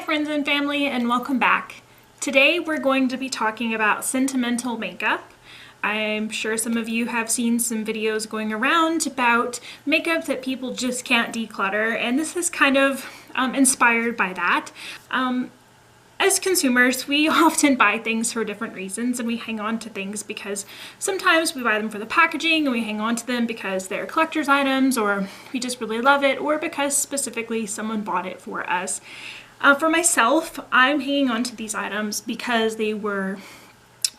friends and family, and welcome back. Today we're going to be talking about sentimental makeup. I'm sure some of you have seen some videos going around about makeup that people just can't declutter, and this is kind of inspired by that. As consumers, we often buy things for different reasons, and we hang on to things because sometimes we buy them for the packaging and we hang on to them because they're collector's items, or we just really love it, or because specifically someone bought it for us. For myself, I'm hanging on to these items because they were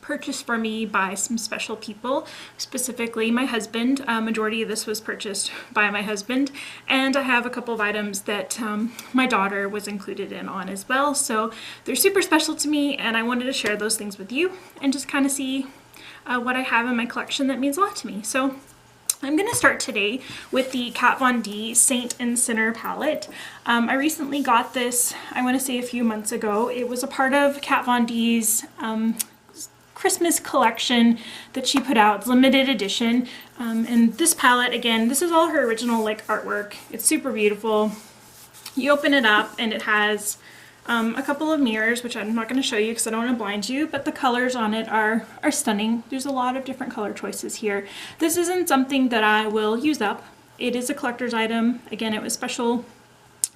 purchased for me by some special people, specifically my husband. Majority of this was purchased by my husband, and I have a couple of items that my daughter was included in on as well, so they're super special to me, and I wanted to share those things with you and just kind of see what I have in my collection that means a lot to me. So I'm going to start today with the Kat Von D Saint and Sinner palette. I recently got this, I want to say a few months ago. It was a part of Kat Von D's Christmas collection that she put out. It's limited edition. And this palette, again, this is all her original like artwork. It's super beautiful. You open it up and it has a couple of mirrors, which I'm not going to show you because I don't want to blind you, but the colors on it are stunning. There's a lot of different color choices here. This isn't something that I will use up. It is a collector's item. Again, it was special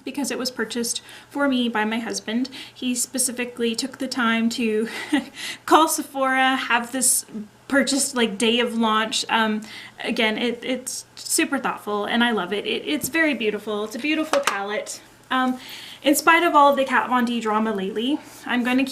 because it was purchased for me by my husband. He specifically took the time to call Sephora, have this purchased like day of launch. Again, it's super thoughtful and I love it. It's very beautiful. It's a beautiful palette. In spite of all of the Kat Von D drama lately, I'm going to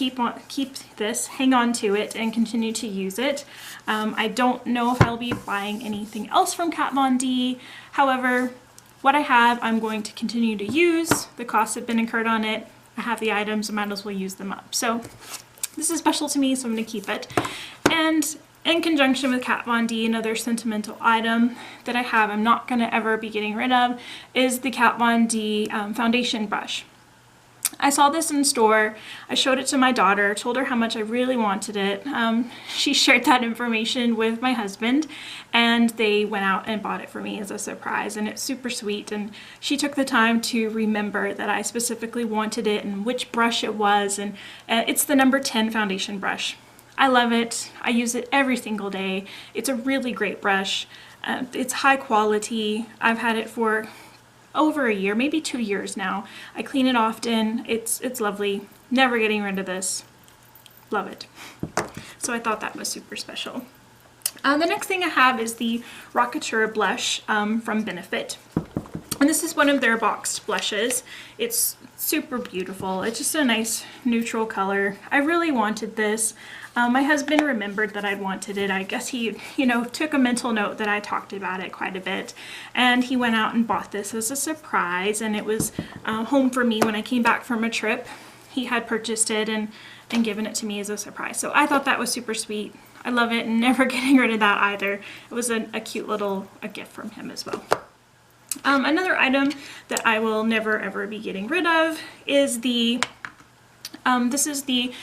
keep this, hang on to it, and continue to use it. I don't know if I'll be buying anything else from Kat Von D. However, what I have, I'm going to continue to use. The costs have been incurred on it. I have the items, I might as well use them up. So this is special to me, so I'm going to keep it. And in conjunction with Kat Von D, another sentimental item that I have, I'm not going to ever be getting rid of, is the Kat Von D foundation brush. I saw this in store. I showed it to my daughter, told her how much I really wanted it. She shared that information with my husband, and they went out and bought it for me as a surprise, and it's super sweet. And she took the time to remember that I specifically wanted it and which brush it was, and it's the number 10 foundation brush. I love it. I use it every single day. It's a really great brush. It's high quality. I've had it for over a year, maybe 2 years now. I clean it often. It's lovely. Never getting rid of this. Love it. So I thought that was super special. The next thing I have is the Rockatura blush from Benefit. And this is one of their boxed blushes. It's super beautiful. It's just a nice neutral color. I really wanted this. My husband remembered that I'd wanted it. I guess he, took a mental note that I talked about it quite a bit. And he went out and bought this as a surprise. And it was home for me when I came back from a trip. He had purchased it and given it to me as a surprise. So I thought that was super sweet. I love it, and never getting rid of that either. It was a cute little gift from him as well. Another item that I will never ever be getting rid of is this is the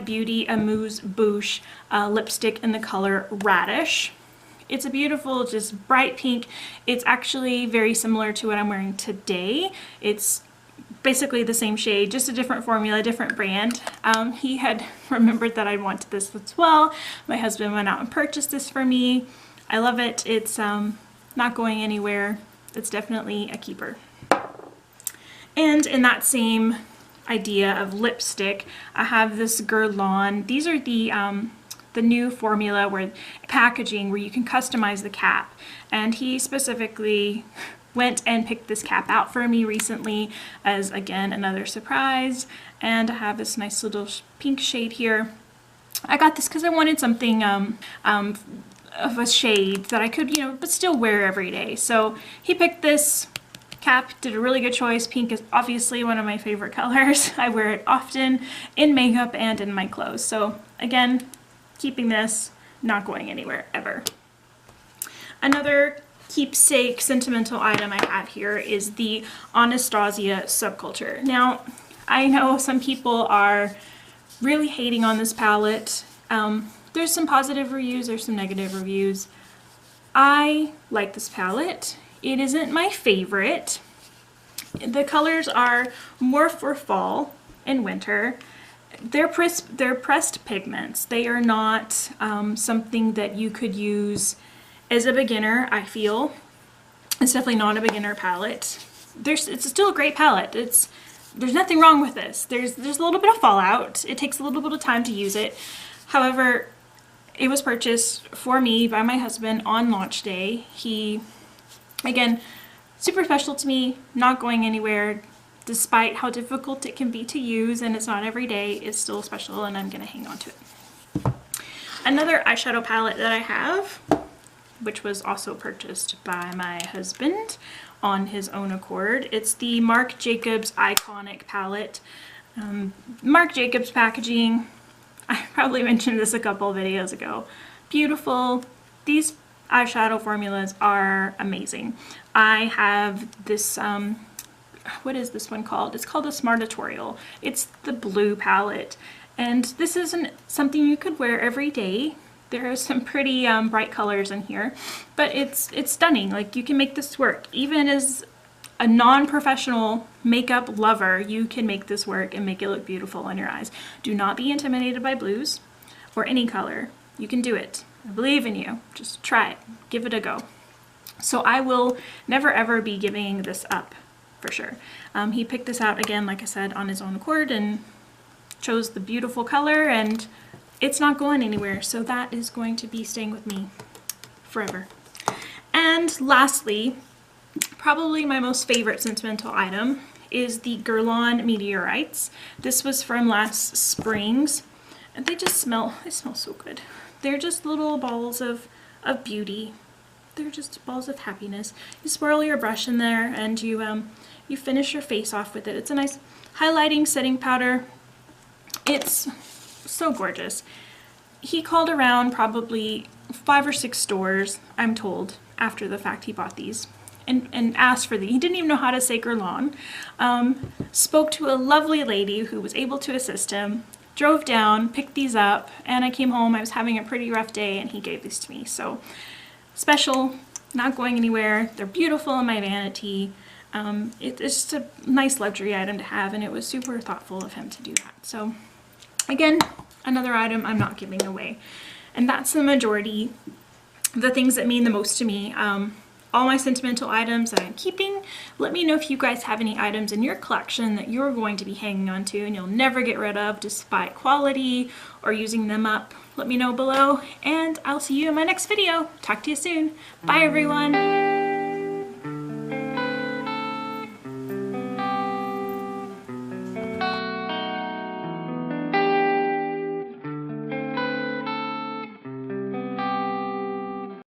Beauty-Amuse Bouche lipstick in the color Radish. It's a beautiful, just bright pink. It's actually very similar to what I'm wearing today. It's basically the same shade, just a different formula, different brand. He had remembered that I wanted this as well. My husband went out and purchased this for me. I love it. It's not going anywhere. It's definitely a keeper. And in that same idea of lipstick, I have this Guerlain. These are the new formula where packaging where you can customize the cap, and he specifically went and picked this cap out for me recently as, again, another surprise. And I have this nice little pink shade here. I got this because I wanted something of a shade that I could, but still wear every day. So he picked this cap, did a really good choice. Pink is obviously one of my favorite colors. I wear it often in makeup and in my clothes. So again, keeping this, not going anywhere ever. Another keepsake sentimental item I have here is the Anastasia Subculture. Now, I know some people are really hating on this palette. There's some positive reviews, there's some negative reviews. I like this palette. It isn't my favorite. The colors are more for fall in winter. They're pressed pigments. They are not something that you could use as a beginner, I feel. It's definitely not a beginner palette. It's still a great palette. There's nothing wrong with this. There's a little bit of fallout. It takes a little bit of time to use it. However, it was purchased for me by my husband on launch day. He, again, super special to me, not going anywhere, despite how difficult it can be to use, and it's not every day, it's still special, and I'm gonna hang on to it. Another eyeshadow palette that I have, which was also purchased by my husband on his own accord, it's the Marc Jacobs Eyeconic palette. Marc Jacobs packaging, I probably mentioned this a couple videos ago. Beautiful. These eyeshadow formulas are amazing. I have this, what is this one called? It's called a Smartitorial. It's the blue palette. And this isn't something you could wear every day. There are some pretty bright colors in here, but it's stunning. Like, you can make this work. Even as a non-professional makeup lover, you can make this work and make it look beautiful on your eyes. Do not be intimidated by blues or any color. You can do it. I believe in you. Just try it. Give it a go. So I will never ever be giving this up, for sure. He picked this out again, like I said, on his own accord and chose the beautiful color, and it's not going anywhere, so that is going to be staying with me forever. And lastly, probably my most favorite sentimental item is the Guerlain Meteorites. This was from last spring's, and they smell so good. They're just little balls of beauty. They're just balls of happiness. You swirl your brush in there, and you finish your face off with it. It's a nice highlighting setting powder. It's so gorgeous. He called around probably 5 or 6 stores, I'm told, after the fact he bought these, and asked for these. He didn't even know how to say Guerlain. Spoke to a lovely lady who was able to assist him, drove down, picked these up, and I came home. I was having a pretty rough day, and he gave these to me. So special, not going anywhere. They're beautiful in my vanity. It's just a nice luxury item to have, and it was super thoughtful of him to do that. So again, another item I'm not giving away. And that's the majority, the things that mean the most to me. All my sentimental items that I'm keeping. Let me know if you guys have any items in your collection that you're going to be hanging on to and you'll never get rid of despite quality or using them up. Let me know below, and I'll see you in my next video. Talk to you soon. Bye everyone.